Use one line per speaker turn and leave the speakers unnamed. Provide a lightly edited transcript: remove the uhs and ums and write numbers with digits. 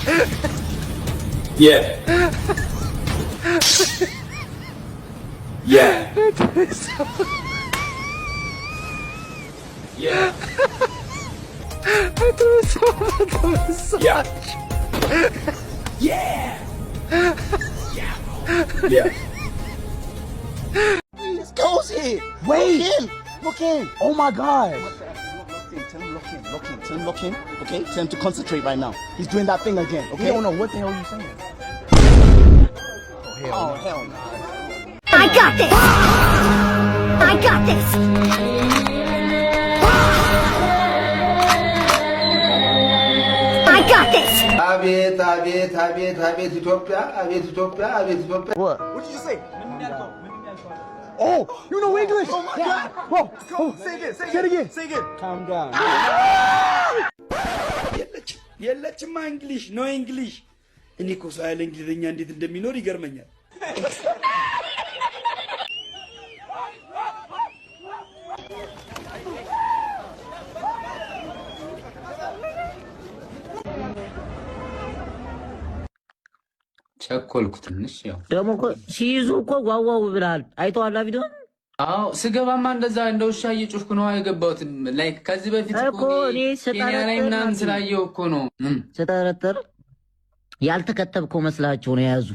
Yeah. Yeah. Yeah. Yeah. Yeah. Yeah.
This goes here.
Wait.
Look in.
Oh my God.
Tell him lock in. Okay? Tell him to concentrate right now. He's doing that thing again.
We
Okay?
don't know what the hell you're saying.
Oh, hell no.
I got this! I got this! I got this!
አቤት አቤት አቤት አቤት ኢትዮጵያ አቤት ኢትዮጵያ አቤት ኢትዮጵያ
What?
What did you say?
Oh, you know English.
Oh my God.
Whoa.
Come on, say it again. Say it again.
Calm down.
የለችማ እንግሊሽ ኖ እንግሊሽ እኔ እኮ ሰው ያለ እንግሊዝኛ እንዴት እንደሚኖር ይገርመኛል።
ቸኮልኩ ትንሽ ያው
ደግሞ እኮ ሲይዙ እኮ ጓጓው ብለሃል። አይተዋል ቪዲዮን?
አዎ ስገባማ እንደዛ እንደ ውሻ እየጮፍኩ ነው የገባሁት። ላይክ ከዚህ በፊት
እኮ እኔ
ኬንያ ላይ ምናምን ስላየሁ እኮ ነው
ስጠረጥር ያልተከተብከው መስላቸው ነው የያዙ።